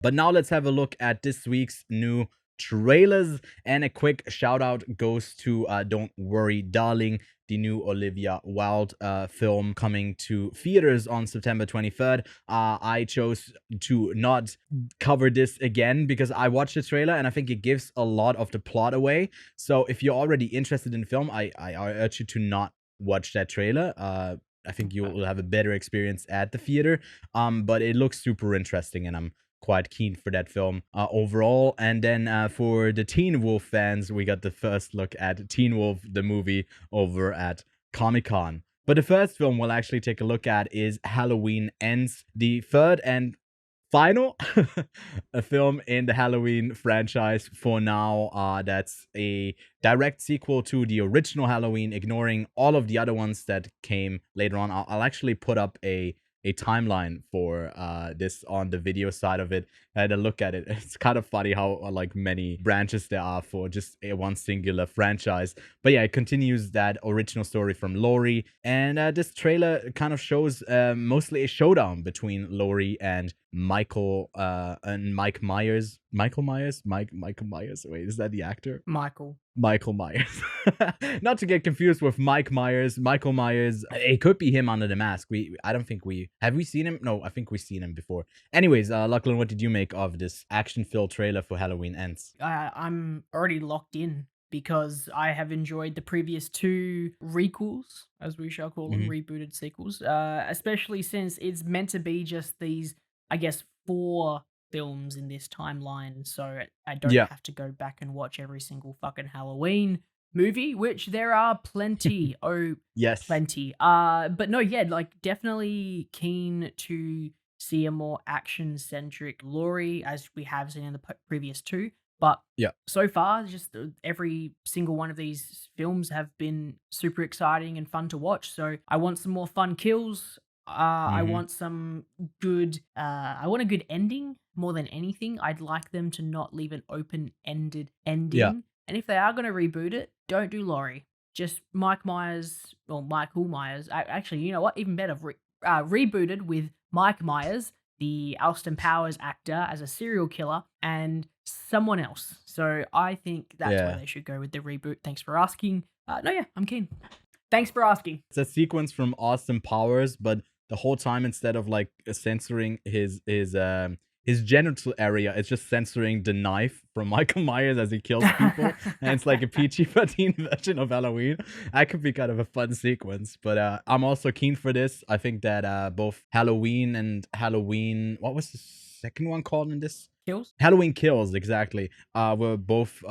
But now let's have a look at this week's new trailers, and a quick shout out goes to Don't Worry Darling, the new Olivia Wilde film coming to theaters on September 23rd. I chose to not cover this again because I watched the trailer and I think it gives a lot of the plot away. So if you're already interested in the film, I urge you to not watch that trailer. I think you will have a better experience at the theater. But it looks super interesting, and I'm quite keen for that film overall. And then for the Teen Wolf fans, we got the first look at Teen Wolf, the movie, over at Comic-Con. But the first film we'll actually take a look at is Halloween Ends, the third and final a film in the Halloween franchise for now. That's a direct sequel to the original Halloween, ignoring all of the other ones that came later on. I'll actually put up a timeline for this on the video side of it. I had a look at it. It's kind of funny how like many branches there are for just a one singular franchise. But yeah, it continues that original story from Laurie, and this trailer kind of shows mostly a showdown between Laurie and Michael and Mike Myers. Michael Myers? Michael Myers. Wait, is that the actor? Michael Myers. Not to get confused with Mike Myers. Michael Myers. It could be him under the mask. I don't think we seen him? No, I think we've seen him before. Anyways, Lachlan, what did you make of this action-filled trailer for Halloween Ends? I'm already locked in because I have enjoyed the previous two requels, as we shall call them, rebooted sequels, especially since it's meant to be just these, I guess, 4 films in this timeline, so I don't have to go back and watch every single fucking Halloween movie, which there are plenty. Yes. Plenty. But no, yeah, like definitely keen to see a more action-centric Laurie, as we have seen in the previous 2. But so far, just every single one of these films have been super exciting and fun to watch. So I want some more fun kills. I want some good. I want a good ending more than anything. I'd like them to not leave an open-ended ending. Yeah. And if they are going to reboot it, don't do Laurie. Just Mike Myers or Michael Myers. Actually, you know what? Even better, rebooted with Mike Myers, the Austin Powers actor, as a serial killer, and someone else. So I think that's where they should go with the reboot. Thanks for asking. I'm keen. Thanks for asking. It's a sequence from Austin Powers, but the whole time, instead of like censoring his genital area, it's just censoring the knife from Michael Myers as he kills people. And it's like a PG-13 version of Halloween. That could be kind of a fun sequence. But I'm also keen for this. I think that both Halloween and Halloween, what was the second one called in this? Kills? Halloween Kills, exactly. Were both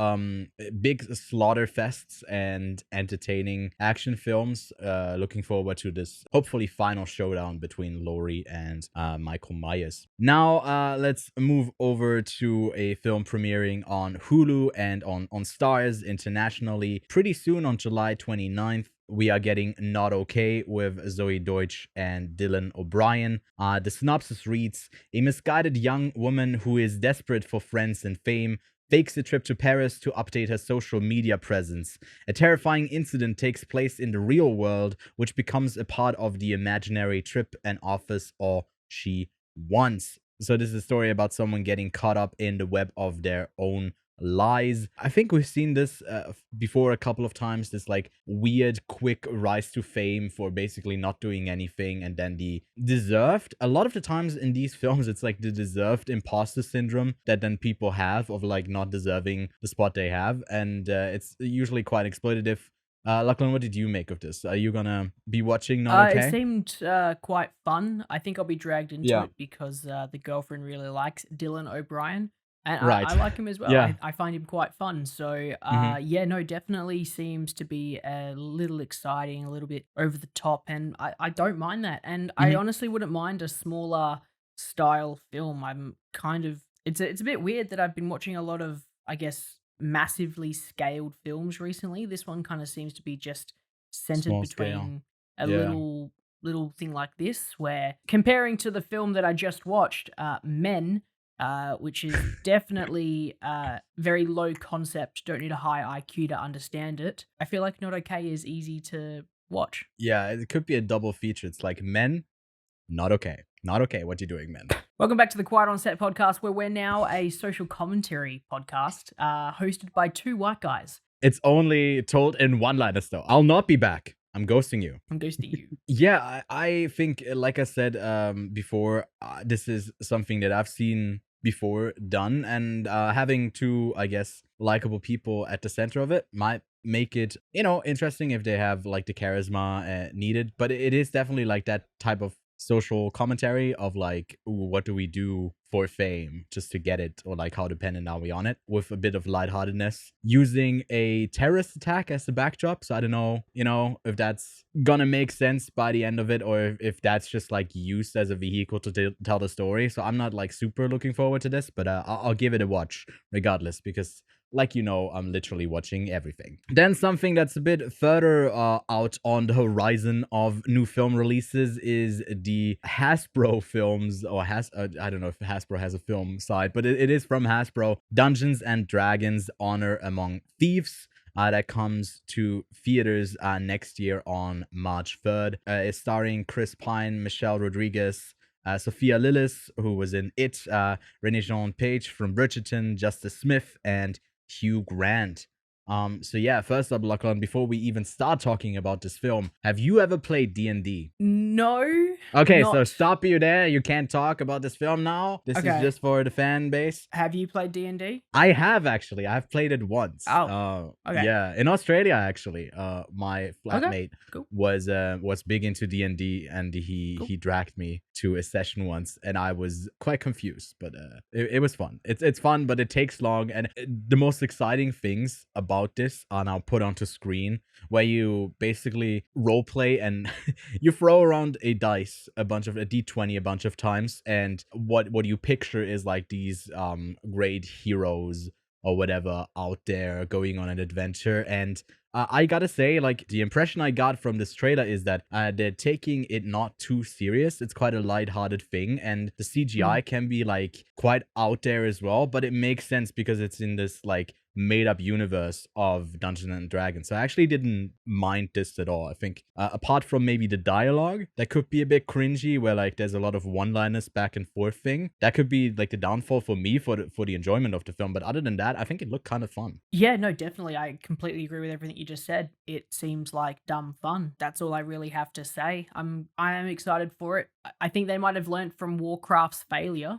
big slaughter fests and entertaining action films. Looking forward to this hopefully final showdown between Laurie and Michael Myers. Now let's move over to a film premiering on Hulu and on Stars internationally pretty soon on July 29th. We are getting Not Okay with Zoe Deutsch and Dylan O'Brien. The synopsis reads, a misguided young woman who is desperate for friends and fame fakes a trip to Paris to update her social media presence. A terrifying incident takes place in the real world, which becomes a part of the imaginary trip and offers all she wants. So this is a story about someone getting caught up in the web of their own lies. I think we've seen this before a couple of times, this like weird quick rise to fame for basically not doing anything, and then the deserved, a lot of the times in these films it's like the deserved imposter syndrome that then people have of like not deserving the spot they have, and it's usually quite exploitative. Lachlan, what did you make of this? Are you gonna be watching Not Okay? It seemed quite fun. I think I'll be dragged into it because the girlfriend really likes Dylan O'Brien. And I like him as well. I find him quite fun. So, definitely seems to be a little exciting, a little bit over the top, and I don't mind that. And I honestly wouldn't mind a smaller style film. I'm kind of it's a bit weird that I've been watching a lot of, I guess, massively scaled films recently. This one kind of seems to be just centered Small between scale. a little thing like this, where comparing to the film that I just watched, Men, which is definitely very low concept, don't need a high IQ to understand it. I feel like Not Okay is easy to watch. Yeah, it could be a double feature. It's like Men, Not Okay. Not okay. What you doing, man? Welcome back to the Quiet on Set podcast, where we're now a social commentary podcast hosted by two white guys. It's only told in one-liners, though. I'll not be back. I'm ghosting you. I'm ghosting you. Yeah, I think, like I said before, this is something that I've seen before done, and having two, I guess, likable people at the center of it might make it, interesting if they have like the charisma needed. But it is definitely like that type of social commentary of like, ooh, what do we do for fame just to get it, or like how dependent are we on it, with a bit of lightheartedness, using a terrorist attack as the backdrop. So I don't know, if that's gonna make sense by the end of it, or if that's just like used as a vehicle to tell the story. So I'm not like super looking forward to this, but I'll give it a watch regardless, because like, I'm literally watching everything. Then something that's a bit further out on the horizon of new film releases is the Hasbro films, or I don't know if Hasbro has a film side, but it is from Hasbro. Dungeons and Dragons: Honor Among Thieves. That comes to theaters next year on March 3rd. It's starring Chris Pine, Michelle Rodriguez, Sophia Lillis, who was in It, Renee Jean Page from Bridgerton, Justice Smith, and Hugh Grant. So yeah, first up, Lachlan, before we even start talking about this film, have you ever played D&D? No. Okay, so stop you there. You can't talk about this film now. This is just for the fan base. Have you played D&D? I have, actually. I've played it once. Oh, okay. Yeah, in Australia, actually. My flatmate was big into D&D, and he dragged me to a session once, and I was quite confused, but it was fun. It's fun, but it takes long, and the most exciting things about this are now put onto screen, where you basically role play and you throw around a dice, a d20 a bunch of times, and what you picture is like these great heroes or whatever out there going on an adventure. And I gotta say, like, the impression I got from this trailer is that they're taking it not too serious. It's quite a lighthearted thing, and the CGI can be like quite out there as well, but it makes sense because it's in this like made-up universe of Dungeons and Dragons. So I actually didn't mind this at all. I think apart from maybe the dialogue that could be a bit cringy, where like there's a lot of one-liners back and forth thing, that could be like the downfall for me for the enjoyment of the film. But other than that, I think it looked kind of fun. Yeah, no, definitely. I completely agree with everything you just said. It seems like dumb fun. That's all I really have to say. I am excited for it. I think they might have learned from Warcraft's failure